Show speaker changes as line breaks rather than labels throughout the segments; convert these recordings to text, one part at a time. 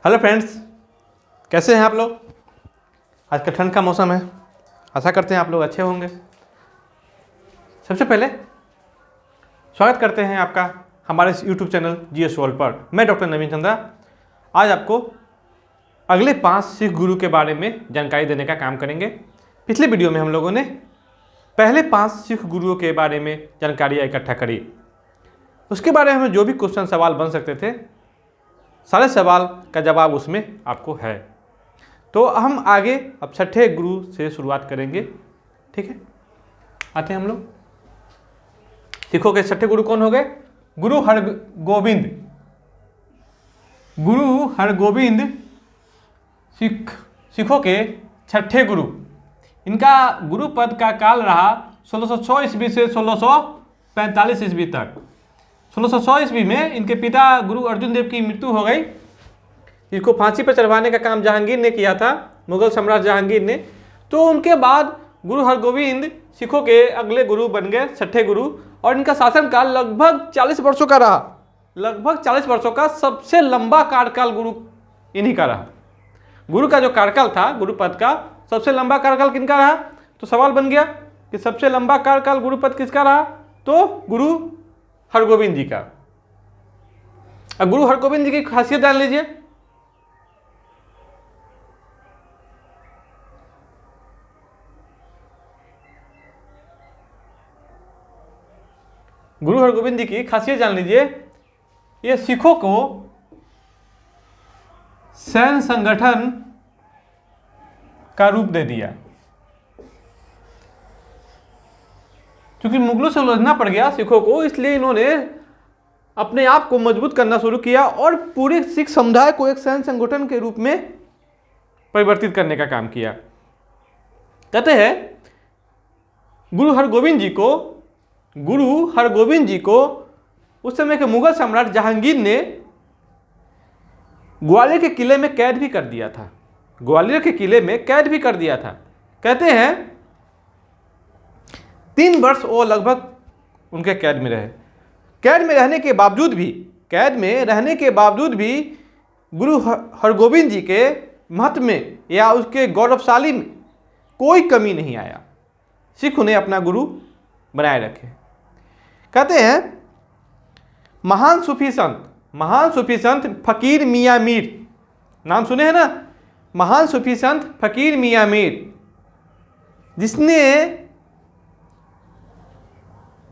Hello friends, कैसे हैं आप लोग। आज का ठंड का मौसम है, आशा करते हैं आप लोग अच्छे होंगे। सबसे पहले स्वागत करते हैं आपका हमारे इस यूट्यूब चैनल जीएस वर्ल्ड पर। मैं डॉक्टर नवीन चंद्रा आज आपको अगले 5 सिख गुरु के बारे में जानकारी देने का काम करेंगे। पिछले वीडियो में हम लोगों ने पहले 5 सिख गुरुओं के बारे में जानकारी इकट्ठा करी। उसके बारे में जो भी क्वेश्चन सवाल बन सकते थे, सारे सवाल का जवाब उसमें आपको है। तो हम आगे अब छठे गुरु से शुरुआत करेंगे। ठीक है, आते हैं हम लोग। सिखों के छठे गुरु कौन हो गए? गुरु हरगोविंद। गुरु हरगोविंद सिखों के छठे गुरु। इनका गुरु पद का काल रहा 1606 ईस्वी से 1645 ईस्वी तक। 1606 ईस्वी में इनके पिता गुरु अर्जुन देव की मृत्यु हो गई। इसको फांसी पर चढ़वाने का काम जहांगीर ने किया था, मुगल सम्राट जहांगीर ने। तो उनके बाद गुरु हरगोविंद सिखों के अगले गुरु बन गए, छठे गुरु। और इनका शासनकाल लगभग 40 वर्षों का रहा। लगभग 40 वर्षों का सबसे लंबा कार्यकाल गुरु इन्हीं का रहा। गुरु का जो कार्यकाल था, गुरु पद का सबसे लंबा कार्यकाल किनका रहा? तो सवाल बन गया कि सबसे लंबा कार्यकाल गुरु पद किसका रहा? तो गुरु हरगोविंद जी का। अब गुरु हरगोविंद जी की खासियत जान लीजिए। गुरु हरगोविंद जी की खासियत जान लीजिए। ये सिखों को सैन्य संगठन का रूप दे दिया। क्योंकि मुगलों से उलझना पड़ गया सिखों को, इसलिए इन्होंने अपने आप को मजबूत करना शुरू किया और पूरे सिख समुदाय को एक सैन्य संगठन के रूप में परिवर्तित करने का काम किया। कहते हैं गुरु हरगोविंद जी को उस समय के मुगल सम्राट जहांगीर ने ग्वालियर के किले में कैद भी कर दिया था। ग्वालियर के किले में कैद भी कर दिया था। कहते हैं 3 वर्ष वो लगभग उनके कैद में रहे। कैद में रहने के बावजूद भी गुरु हरगोविंद जी के महत्व में या उसके गौरवशाली में कोई कमी नहीं आया। सिख उन्हें अपना गुरु बनाए रखे। कहते हैं महान सूफी संत फकीर मियाँ मीर, नाम सुने हैं ना? महान सूफी संत फकीर मियाँ मीर, जिसने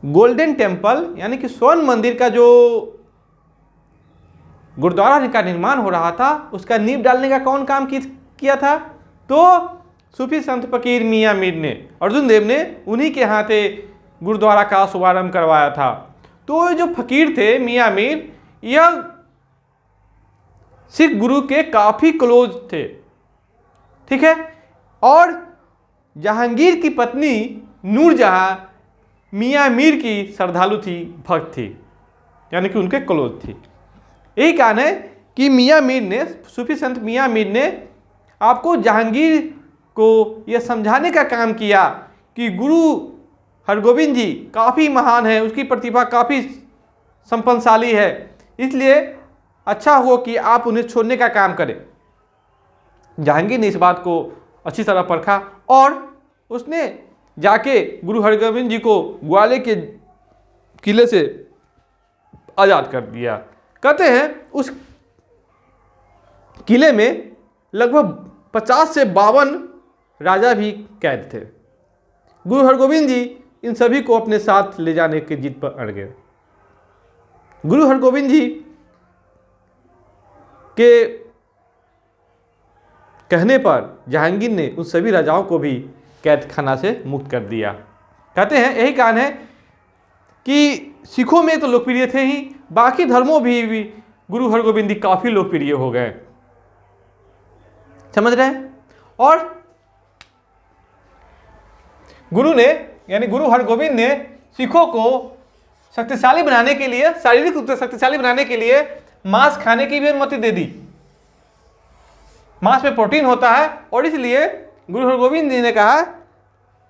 गोल्डन टेम्पल यानी कि स्वर्ण मंदिर का जो गुरुद्वारा का निर्माण हो रहा था, उसका नींव डालने का कौन काम किया था? तो सूफी संत फकीर मियाँ मीर ने, अर्जुन देव ने उन्हीं के हाथे गुरुद्वारा का शुभारंभ करवाया था। तो जो फकीर थे मियाँ मीर, यह सिख गुरु के काफी क्लोज थे। ठीक है, और जहांगीर की पत्नी नूरजहां मियाँ मीर की श्रद्धालु थी, भक्त थी, यानी कि उनके क्लोज थी। यही कारण है कि सूफी संत मियाँ मीर ने आपको जहांगीर को यह समझाने का काम किया कि गुरु हरगोविंद जी काफ़ी महान है, उसकी प्रतिभा काफ़ी संपन्नशाली है, इसलिए अच्छा हो कि आप उन्हें छोड़ने का काम करें। जहांगीर ने इस बात को अच्छी तरह परखा और उसने जाके गुरु हरगोविंद जी को ग्वालियर के किले से आज़ाद कर दिया। कहते हैं उस किले में लगभग 50 से 52 राजा भी कैद थे। गुरु हरगोविंद जी इन सभी को अपने साथ ले जाने की जिद पर अड़ गए। गुरु हरगोविंद जी के कहने पर जहांगीर ने उन सभी राजाओं को भी कैद खाना से मुक्त कर दिया। कहते हैं यही कारण है कि सिखों में तो लोकप्रिय थे ही, बाकी धर्मों भी गुरु हरगोविंद जी काफ़ी लोकप्रिय हो गए। समझ रहे हैं? और गुरु हरगोविंद ने सिखों को शक्तिशाली बनाने के लिए, शारीरिक रूप से शक्तिशाली बनाने के लिए मांस खाने की भी अनुमति दे दी। मांस में प्रोटीन होता है और इसलिए गुरु हरगोविंद जी ने कहा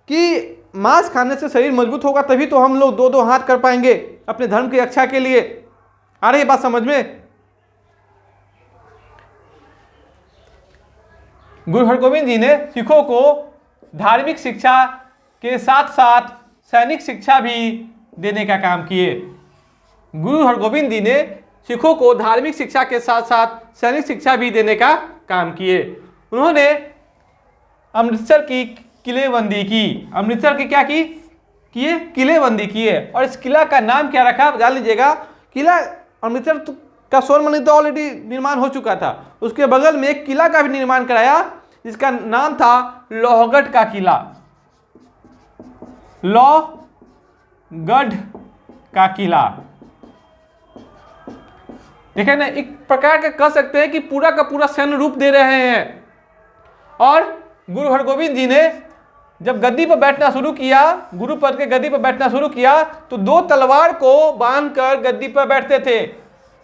कि मांस खाने से शरीर मजबूत होगा, तभी तो हम लोग 2-2 हाथ कर पाएंगे अपने धर्म की रक्षा के लिए। आ रही बात समझ में? गुरु हरगोविंद जी ने सिखों को धार्मिक शिक्षा के साथ साथ सैनिक शिक्षा भी देने का काम किए। गुरु हरगोविंद जी ने सिखों को धार्मिक शिक्षा के साथ साथ सैनिक शिक्षा भी देने का काम किए। उन्होंने अमृतसर की किलेबंदी की। अमृतसर की क्या की किए? किलेबंदी किए। और इस किला का नाम क्या रखा जान लीजिएगा। किला अमृतसर का स्वर्ण मंदिर तो ऑलरेडी निर्माण हो चुका था, उसके बगल में एक किला का भी निर्माण कराया जिसका नाम था लोहगढ़ का किला। लोहगढ़ का किला। देखें ना, एक प्रकार का कह सकते हैं कि पूरा का पूरा सैन्य रूप दे रहे हैं। और गुरु हरगोविंद जी ने जब गद्दी पर बैठना शुरू किया, गुरु पद के गद्दी पर बैठना शुरू किया, तो 2 तलवार को बांधकर गद्दी पर बैठते थे।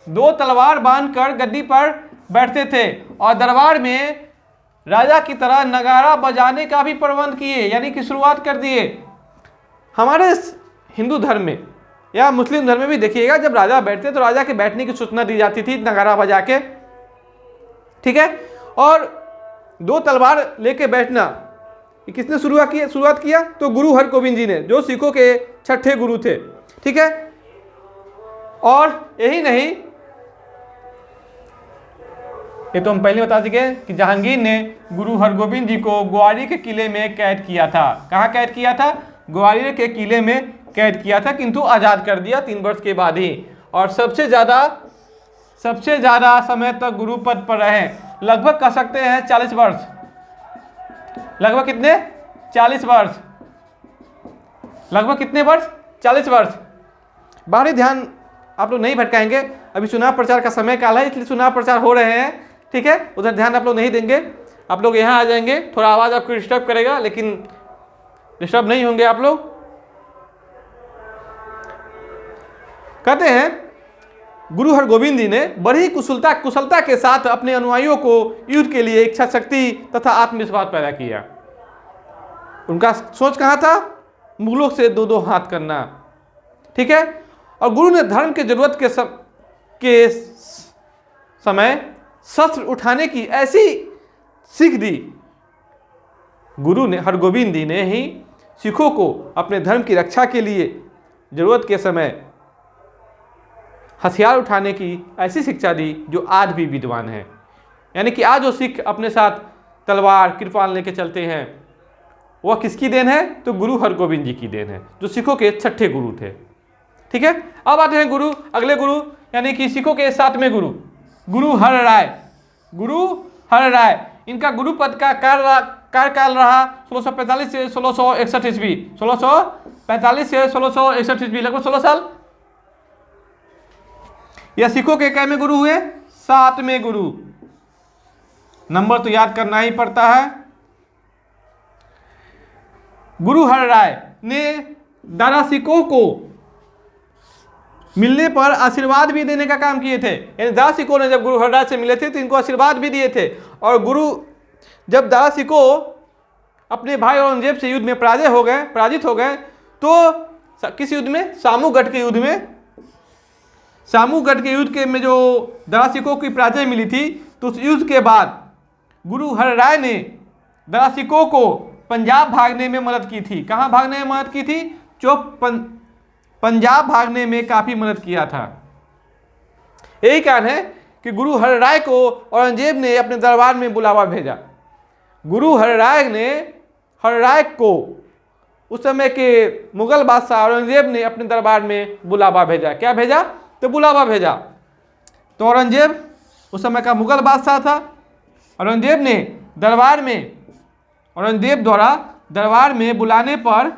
2 तलवार बांधकर गद्दी पर बैठते थे और दरबार में राजा की तरह नगारा बजाने का भी प्रबंध किए, यानी कि शुरुआत कर दिए। हमारे हिंदू धर्म में या मुस्लिम धर्म में भी देखिएगा, जब राजा बैठते तो राजा के बैठने की सूचना दी जाती थी नगारा बजा के, ठीक है। और 2 तलवार लेके बैठना ये किसने शुरुआत किया? तो गुरु हरगोविंद जी ने, जो सिखों के 6ठे गुरु थे, ठीक है। और यही नहीं, ये तो हम पहले बता चुके कि जहांगीर ने गुरु हरगोविंद जी को ग्वालियर के किले में कैद किया था। कहाँ कैद किया था? ग्वालियर के किले में कैद किया था, किंतु आज़ाद कर दिया 3 वर्ष के बाद ही। और सबसे ज़्यादा समय तक गुरु पद पर रहे, लगभग कह सकते हैं 40 वर्ष। लगभग कितने? 40 वर्ष। लगभग कितने वर्ष? 40 वर्ष। बाहरी ध्यान आप लोग नहीं भटकाएंगे, अभी चुनाव प्रचार का समय काल है, इसलिए चुनाव प्रचार हो रहे हैं, ठीक है। उधर ध्यान आप लोग नहीं देंगे, आप लोग यहाँ आ जाएंगे। थोड़ा आवाज़ आपको डिस्टर्ब करेगा, लेकिन डिस्टर्ब नहीं होंगे आप लोग। कहते हैं गुरु हरगोविंद जी ने बड़ी कुशलता के साथ अपने अनुयायियों को युद्ध के लिए इच्छा शक्ति तथा आत्मविश्वास पैदा किया। उनका सोच कहाँ था? मुगलों से 2-2 हाथ करना, ठीक है। और गुरु ने धर्म के जरूरत के समय शस्त्र उठाने की ऐसी सीख दी। गुरु ने हरगोविंद जी ने ही सिखों को अपने धर्म की रक्षा के लिए जरूरत के समय हथियार उठाने की ऐसी शिक्षा दी जो आज भी विद्वान है। यानी कि आज जो सिख अपने साथ तलवार कृपाल लेके चलते हैं, वह किसकी देन है? तो गुरु हरगोविंद जी की देन है, जो सिखों के 6ठे गुरु थे, ठीक है। अब आते हैं अगले गुरु, यानी कि सिखों के 7वें गुरु, गुरु हर राय। गुरु हर राय, इनका गुरु पद का कार्यकाल रहा 1645 से 1661 ईस्वी। 1645 से 1661 ईस्वी, लगभग 16 साल। यह सिखों के कैमे गुरु हुए? 7वें गुरु। नंबर तो याद करना ही पड़ता है। गुरु हर राय ने दारा सिखों को मिलने पर आशीर्वाद भी देने का काम किए थे। यानी दारा सिखों ने जब गुरु हर राय से मिले थे तो इनको आशीर्वाद भी दिए थे। और जब दारा सिखों अपने भाई औरंगजेब से युद्ध में पराजित हो गए, तो किस युद्ध में? सामूगढ़ के युद्ध में। सामूगढ़ के युद्ध में जो दारा सिखों की पराजय मिली थी, तो उस युद्ध के बाद गुरु हर राय ने दारा सिखों को पंजाब भागने में मदद की थी। कहाँ भागने में मदद की थी? जो पंजाब भागने में काफ़ी मदद किया था। यही कारण है कि गुरु हर राय को औरंगजेब ने अपने दरबार में बुलावा भेजा। गुरु हर राय को उस समय के मुगल बादशाह औरंगजेब ने अपने दरबार में बुलावा भेजा। क्या भेजा? तो बुलावा भेजा। तो औरंगजेब उस समय का मुगल बादशाह था। औरंगजेब द्वारा दरबार में बुलाने पर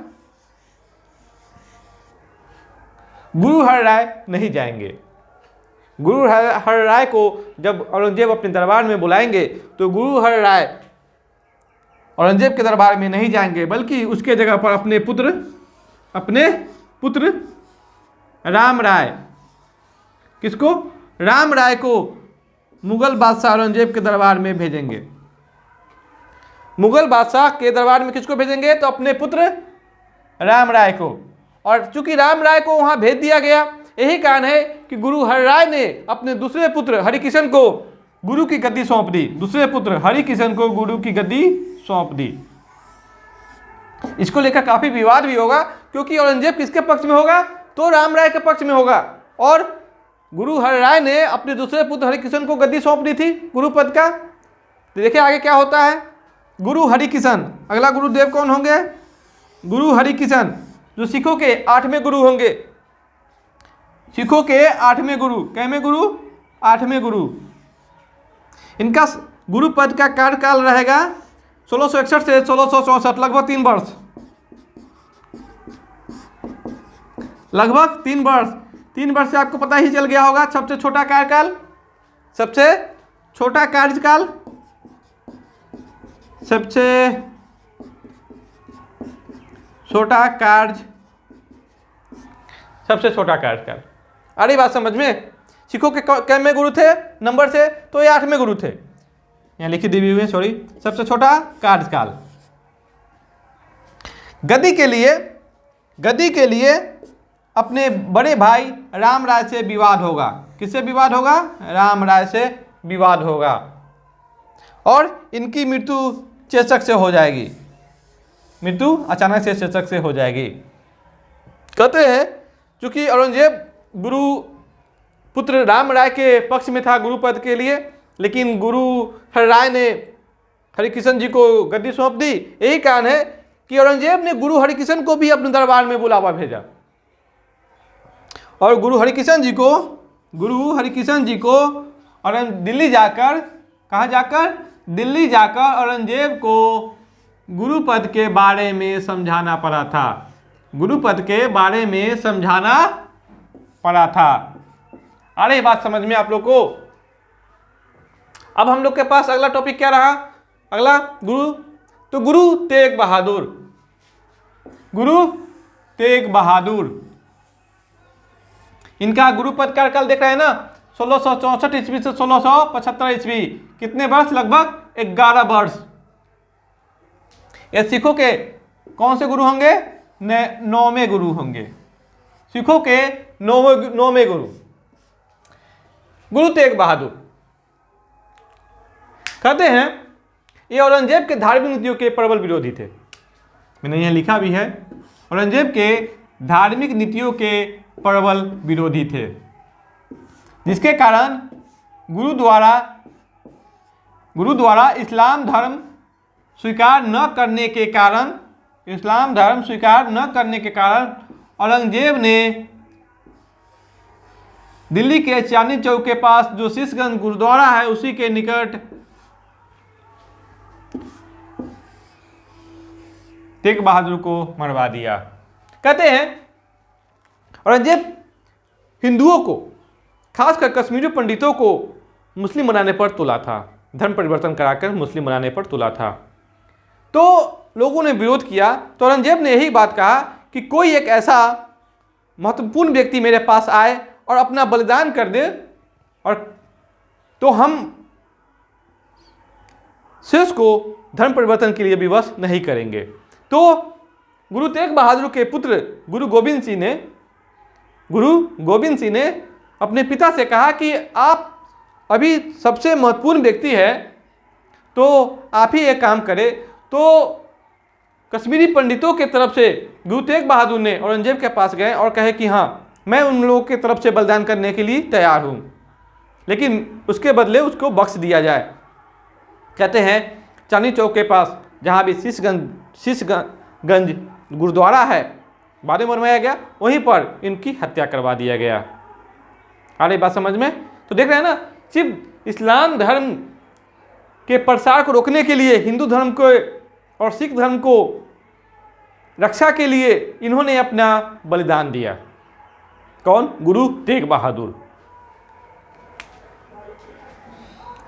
गुरु हर राय नहीं जाएंगे। गुरु हर राय को जब औरंगजेब अपने दरबार में बुलाएंगे तो गुरु हर राय औरंगजेब के दरबार में नहीं जाएंगे, बल्कि उसके जगह पर अपने पुत्र राम राय, किसको? राम राय को मुगल बादशाह औरंगजेब के दरबार में भेजेंगे। मुगल बादशाह के दरबार में किसको भेजेंगे? तो अपने पुत्र राम राय को। और चूंकि राम राय को वहां भेज दिया गया, यही कारण है कि गुरु हर राय ने अपने दूसरे पुत्र हरिकिशन को गुरु की गद्दी सौंप दी, दूसरे पुत्र हरिकिशन को गुरु की गद्दी सौंप दी। इसको लेकर काफी विवाद भी होगा, क्योंकि औरंगजेब किसके पक्ष में होगा, तो राम राय के पक्ष में होगा, और गुरु हरिराय ने अपने दूसरे पुत्र हरिकिशन को गद्दी सौंप दी थी गुरु पद का। तो देखिए आगे क्या होता है। गुरु हरिकिशन, अगला गुरुदेव कौन होंगे, गुरु हरिकिशन, जो सिखों के 8वें गुरु होंगे, सिखों के 8वें गुरु, कैवें गुरु, 8वें गुरु। इनका गुरु पद का कार्यकाल रहेगा 1661 से 1664, लगभग 3 वर्ष, लगभग 3 वर्ष। 3 वर्ष से आपको पता ही चल गया होगा। सबसे छोटा कार्यकाल, सबसे छोटा कार्यकाल, सबसे छोटा कार्य, सबसे छोटा कार्यकाल। अरे बात समझ में। सिखों के कैवें गुरु थे नंबर से, तो ये 8वें गुरु थे, यहाँ लिखी दी हुई है, सॉरी, सबसे छोटा कार्यकाल। गद्दी के लिए अपने बड़े भाई राम राय से विवाद होगा। किससे विवाद होगा, राम राय से विवाद होगा, और इनकी मृत्यु चेचक से हो जाएगी, मृत्यु अचानक से चेचक से हो जाएगी। कहते हैं चूंकि औरंगजेब गुरु पुत्र राम राय के पक्ष में था गुरु पद के लिए, लेकिन गुरु हरिराय ने हरिकिशन जी को गद्दी सौंप दी। यही कारण है कि औरंगजेब ने गुरु हरिकिशन को भी अपने दरबार में बुलावा भेजा, और गुरु हरिकिशन जी को और दिल्ली जाकर, कहाँ जाकर, दिल्ली जाकर औरंगजेब को गुरु पद के बारे में समझाना पड़ा था, गुरु पद के बारे में समझाना पड़ा था। अरे बात समझ में आप लोग को। अब हम लोग के पास अगला टॉपिक क्या रहा, अगला गुरु, तो गुरु तेग बहादुर, गुरु तेग बहादुर, इनका गुरु पद कार्यकाल देख रहे हैं ना, 1664 ईस्वी से 1675 ईस्वी, कितने वर्ष, लगभग 11 वर्ष। ये सिखों के कौन से गुरु होंगे, 9वें गुरु होंगे, सिखों के 9वें गुरु, गुरु तेग बहादुर। कहते हैं ये औरंगजेब के धार्मिक नीतियों के प्रबल विरोधी थे। मैंने यह लिखा भी है, औरंगजेब के धार्मिक नीतियों के प्रबल विरोधी थे, जिसके कारण गुरु द्वारा इस्लाम धर्म स्वीकार न करने के कारण औरंगजेब ने दिल्ली के चांदनी चौक के पास जो शीशगंज गुरुद्वारा है उसी के निकट तेग बहादुर को मरवा दिया। कहते हैं औरंगजेब हिंदुओं को, खासकर कश्मीरी पंडितों को मुस्लिम बनाने पर तुला था, धर्म परिवर्तन कराकर मुस्लिम बनाने पर तुला था। तो लोगों ने विरोध किया, तो औरंगजेब ने यही बात कहा कि कोई एक ऐसा महत्वपूर्ण व्यक्ति मेरे पास आए और अपना बलिदान कर दे, और तो हम शेष को धर्म परिवर्तन के लिए विवश नहीं करेंगे। तो गुरु तेग बहादुर के पुत्र गुरु गोविंद सिंह ने अपने पिता से कहा कि आप अभी सबसे महत्वपूर्ण व्यक्ति है, तो आप ही एक काम करें। तो कश्मीरी पंडितों के तरफ से गुरु तेग बहादुर ने औरंगजेब के पास गए और कहे कि हाँ, मैं उन लोगों की तरफ से बलिदान करने के लिए तैयार हूँ, लेकिन उसके बदले उसको बख्श दिया जाए। कहते हैं चांदनी चौक के पास जहाँ भी शीशगंज गुरुद्वारा है, बाद में मरवाया गया, वहीं पर इनकी हत्या करवा दिया गया। आ रही बात समझ में। तो देख रहे हैं ना, सिर्फ इस्लाम धर्म के प्रसार को रोकने के लिए, हिंदू धर्म को और सिख धर्म को रक्षा के लिए इन्होंने अपना बलिदान दिया। कौन? गुरु तेग बहादुर।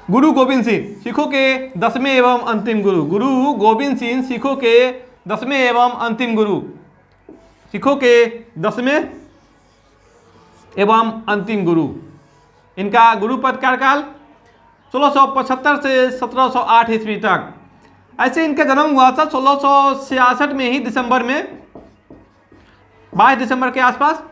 गुरु गोविंद सिंह सिखों के 10वें एवं अंतिम गुरु। गुरु गोविंद सिंह सिखों के 10वें एवं अंतिम गुरु, सिखों के 10वें एवं अंतिम गुरु। इनका गुरु पद कार्यकाल 1675 से 1708 ईस्वी तक। ऐसे इनका जन्म हुआ था 1666 में ही, दिसंबर में, 22 दिसंबर के आसपास।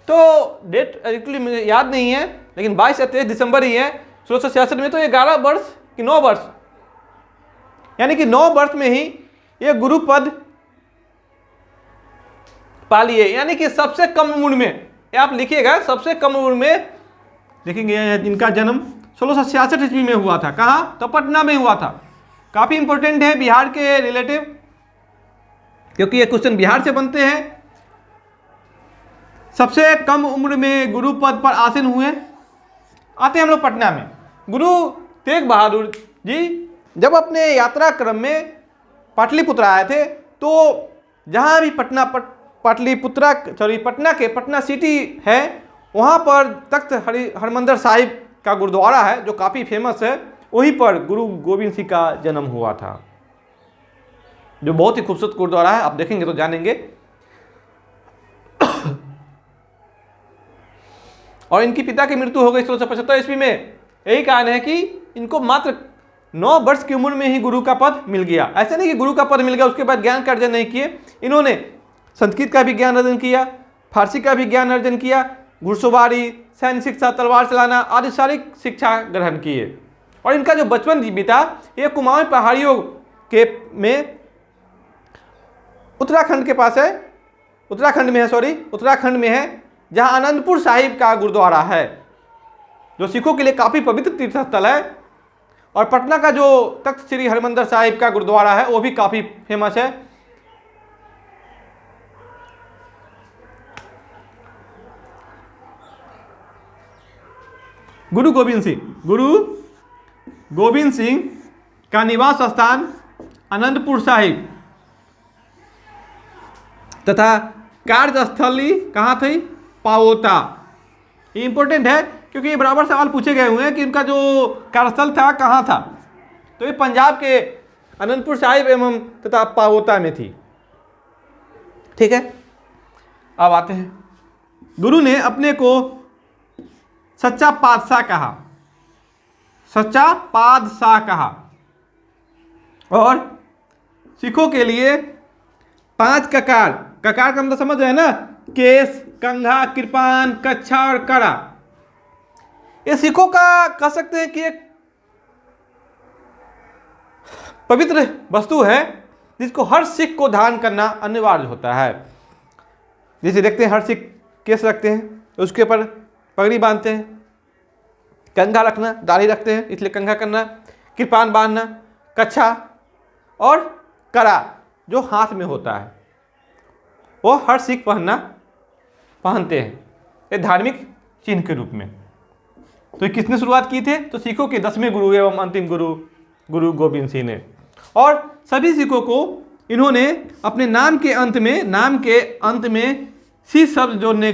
तो डेट एक्चुअली मुझे याद नहीं है, लेकिन 22 या 23 दिसंबर ही है। 1666 में तो 11 वर्ष कि 9 वर्ष, यानी कि 9 वर्ष में ही ये गुरु पद पा लिए, यानी कि सबसे कम उम्र में, ये आप लिखिएगा, सबसे कम उम्र में देखेंगे इनका जन्म 1666 ईस्वी में हुआ था। कहाँ? तो पटना में हुआ था। काफ़ी इंपॉर्टेंट है बिहार के रिलेटिव, क्योंकि ये क्वेश्चन बिहार से बनते हैं। सबसे कम उम्र में गुरु पद पर आसीन हुए। आते हैं हम लोग पटना में। गुरु तेग बहादुर जी जब अपने यात्रा क्रम में पाटलिपुत्र आए थे, तो जहाँ भी पटना के पटना सिटी है, वहाँ पर तख्त हरमंदिर साहिब का गुरुद्वारा है जो काफ़ी फेमस है, वहीं पर गुरु गोविंद सिंह का जन्म हुआ था, जो बहुत ही खूबसूरत गुरुद्वारा है। आप देखेंगे तो जानेंगे। और इनकी पिता की मृत्यु हो गई 1675 ईस्वी में। यही कारण है कि इनको मात्र 9 वर्ष की उम्र में ही गुरु का पद मिल गया। ऐसा नहीं कि गुरु का पद मिल गया उसके बाद ज्ञान का अर्जन नहीं किए। इन्होंने संस्कृत का भी ज्ञान अर्जन किया, फारसी का भी ज्ञान अर्जन किया, घुड़सवारी, सैन्य शिक्षा, तलवार चलाना आदि सारी शिक्षा ग्रहण किए। और इनका जो बचपन बीता ये कुमाऊं पहाड़ियों के में उत्तराखंड के पास है, उत्तराखंड में है, जहां आनंदपुर साहिब का गुरुद्वारा है, जो सिखों के लिए काफ़ी पवित्र तीर्थ स्थल है। और पटना का जो तख्त श्री हरमंदिर साहिब का गुरुद्वारा है वो भी काफ़ी फेमस है। गुरु गोविंद सिंह का निवास स्थान आनंदपुर साहिब तथा कार्यस्थली कहाँ थी? पाओता। ये इंपॉर्टेंट है क्योंकि ये बराबर सवाल पूछे गए हुए हैं कि इनका जो कार्यस्थल था कहाँ था। तो ये पंजाब के आनंदपुर साहिब एवं तथा पाओता में थी। ठीक है, अब आते हैं। गुरु ने अपने को सच्चा पातशाह कहा और सिखों के लिए 5 ककार का मतलब समझ रहे हैं ना? केस, कंघा, कृपान, कच्छा और कड़ा। ये सिखों का कह सकते हैं कि एक पवित्र वस्तु है जिसको हर सिख को धारण करना अनिवार्य होता है। जैसे देखते हैं हर सिख केस रखते हैं, उसके ऊपर पगड़ी बांधते हैं, कंघा रखना, दाढ़ी रखते हैं इसलिए कंघा करना, कृपान बांधना, कच्छा और कड़ा जो हाथ में होता है वो हर सिख पहनते हैं, ये धार्मिक चिन्ह के रूप में। तो ये किसने शुरुआत की थे? तो सिखों के 10वें गुरु एवं अंतिम गुरु गोविंद सिंह ने। और सभी सिखों को इन्होंने अपने नाम के अंत में सी शब्द जोड़ने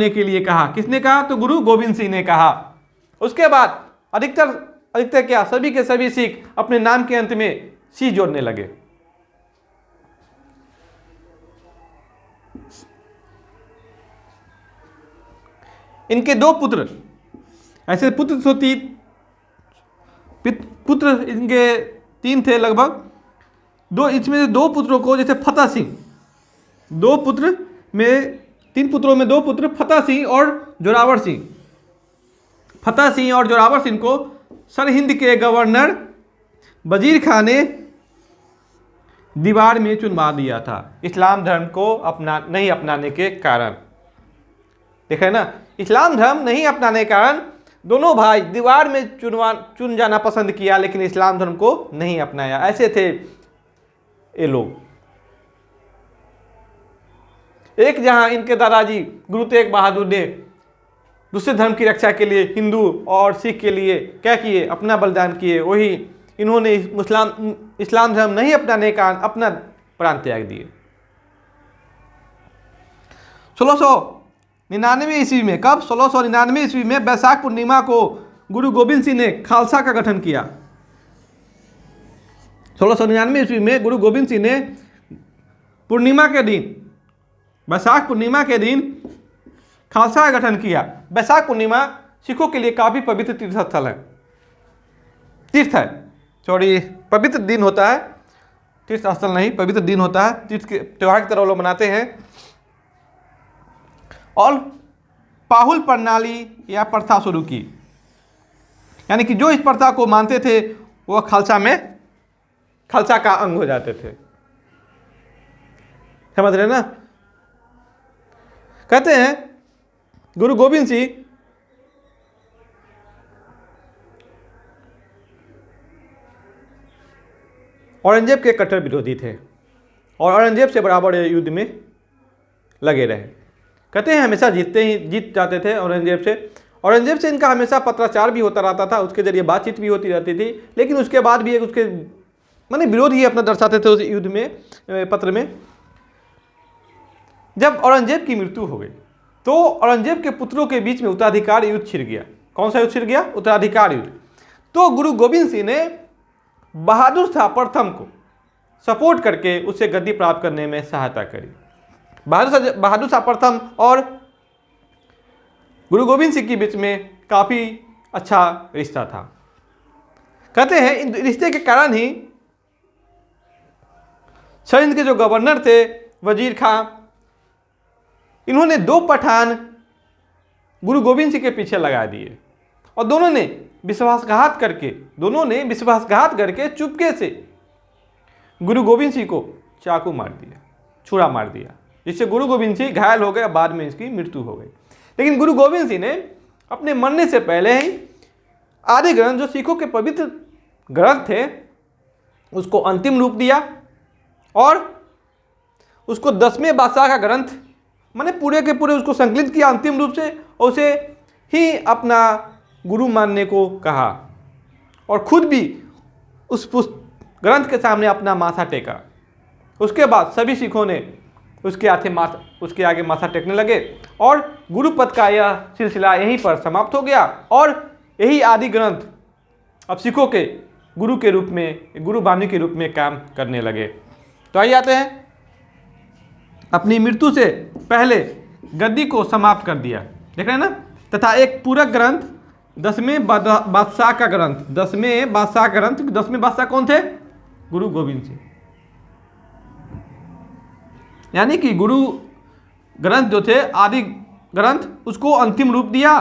के लिए कहा। किसने कहा? तो गुरु गोविंद सिंह ने कहा। उसके बाद अधिकतर क्या, सभी के सभी सिख अपने नाम के अंत में सी जोड़ने लगे। इनके 2 पुत्र, ऐसे पुत्र इनके 3 थे लगभग। इसमें से 2 पुत्रों को, जैसे फतेह सिंह, 3 पुत्रों में 2 पुत्र फतेह सिंह और जोरावर सिंह को सरहिंद के गवर्नर वजीर खान ने दीवार में चुनवा दिया था इस्लाम धर्म को नहीं अपनाने के कारण। देखे ना, इस्लाम धर्म नहीं अपनाने के कारण दोनों भाई दीवार में चुन जाना पसंद किया, लेकिन इस्लाम धर्म को नहीं अपनाया। ऐसे थे ये लोग। एक जहां इनके दादाजी गुरु तेग बहादुर ने दूसरे धर्म की रक्षा के लिए हिंदू और सिख के लिए क्या किए? अपना बलिदान किए। वही इन्होंने इस्लाम धर्म नहीं अपनाने के कारण अपना प्राण त्याग दिए। 1699 ईस्वी में, कब? 1699 ईस्वी में बैसाख पूर्णिमा को गुरु गोविंद सिंह ने खालसा का गठन किया। 1699 ईस्वी में गुरु गोविंद सिंह ने बैसाख पूर्णिमा के दिन खालसा का गठन किया। बैसाख पूर्णिमा सिखों के लिए काफ़ी पवित्र पवित्र दिन होता है। तीर्थ स्थल नहीं, पवित्र दिन होता है। तीर्थ के त्यौहार की तरह लोग मनाते हैं। और पाहुल प्रणाली या प्रथा शुरू की। यानी कि जो इस प्रथा को मानते थे वह खालसा का अंग हो जाते थे। समझ रहे ना? कहते हैं गुरु गोविंद सिंह औरंगजेब के कट्टर विरोधी थे और औरंगजेब से बराबर युद्ध में लगे रहे। कहते हैं हमेशा जीत जाते थे औरंगजेब से इनका हमेशा पत्राचार भी होता रहता था, उसके जरिए बातचीत भी होती रहती थी, लेकिन उसके बाद भी एक उसके माने विरोध ही अपना दर्शाते थे उस युद्ध में, पत्र में। जब औरंगजेब की मृत्यु हो गई तो औरंगजेब के पुत्रों के बीच में उत्तराधिकार युद्ध छिड़ गया। कौन सा युद्ध छिड़ गया? उत्तराधिकार युद्ध। तो गुरु गोविंद सिंह ने बहादुर शाह प्रथम को सपोर्ट करके उसे गद्दी प्राप्त करने में सहायता करी। बहादुर शाह प्रथम और गुरु गोविंद सिंह के बीच में काफ़ी अच्छा रिश्ता था। कहते हैं इन रिश्ते के कारण ही सिंध के जो गवर्नर थे वजीर खां, इन्होंने 2 पठान गुरु गोविंद सिंह के पीछे लगा दिए और दोनों ने विश्वासघात करके चुपके से गुरु गोविंद सिंह को चाकू मार दिया, छुरा मार दिया, जिससे गुरु गोविंद सिंह घायल हो गए। बाद में इसकी मृत्यु हो गई। लेकिन गुरु गोविंद सिंह ने अपने मरने से पहले ही आदि ग्रंथ, जो सिखों के पवित्र ग्रंथ थे, उसको अंतिम रूप दिया और उसको 10वें बादशाह का ग्रंथ माने पूरे के पूरे उसको संकलित किया अंतिम रूप से, और उसे ही अपना गुरु मानने को कहा और खुद भी उस ग्रंथ के सामने अपना माथा टेका। उसके बाद सभी सिखों ने उसके आगे माथा टेकने लगे और गुरु पद का यह सिलसिला यहीं पर समाप्त हो गया और यही आदि ग्रंथ अब सिखों के गुरु के रूप में, गुरु वाणी के रूप में काम करने लगे। तो आइए आते हैं, अपनी मृत्यु से पहले गद्दी को समाप्त कर दिया, देख रहे हैं ना, तथा एक पूरक ग्रंथ 10वें बादशाह का ग्रंथ, 10वें बादशाह ग्रंथ, 10वें बादशाह कौन थे? गुरु गोविंद सिंह। यानी कि गुरु ग्रंथ जो थे आदि ग्रंथ, उसको अंतिम रूप दिया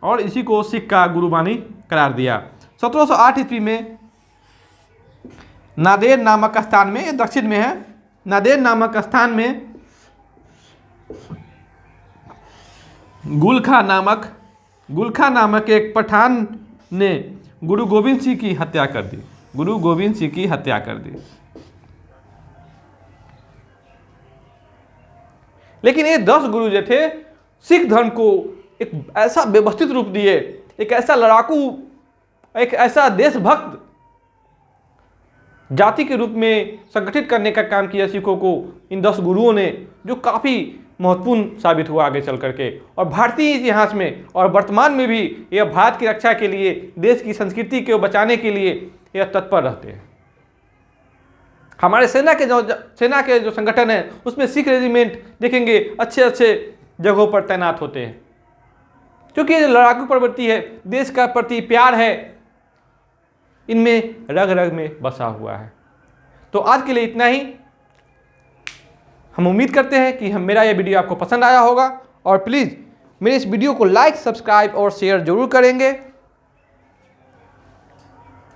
और इसी को सिख का गुरुवाणी करार दिया। 1708 ईस्वी में नादेर नामक स्थान में, ये दक्षिण में है, नादेर नामक स्थान में गुलखा नामक एक पठान ने गुरु गोविंद सिंह की हत्या कर दी। गुरु गोविंद सिंह की हत्या कर दी। लेकिन ये 10 गुरु जो थे सिख धर्म को एक ऐसा व्यवस्थित रूप दिए, एक ऐसा लड़ाकू, एक ऐसा देशभक्त जाति के रूप में संगठित करने का काम किया सिखों को इन 10 गुरुओं ने, जो काफ़ी महत्वपूर्ण साबित हुआ आगे चल करके। और भारतीय इतिहास में और वर्तमान में भी यह भारत की रक्षा के लिए, देश की संस्कृति को बचाने के लिए यह तत्पर रहते हैं। हमारे सेना के जो संगठन है उसमें सिख रेजिमेंट देखेंगे अच्छे जगहों पर तैनात होते हैं, क्योंकि ये लड़ाकू प्रवृत्ति है, देश का प्रति प्यार है, इनमें रग रग में बसा हुआ है। तो आज के लिए इतना ही। हम उम्मीद करते हैं कि मेरा यह वीडियो आपको पसंद आया होगा और प्लीज़ मेरे इस वीडियो को लाइक, सब्सक्राइब और शेयर जरूर करेंगे।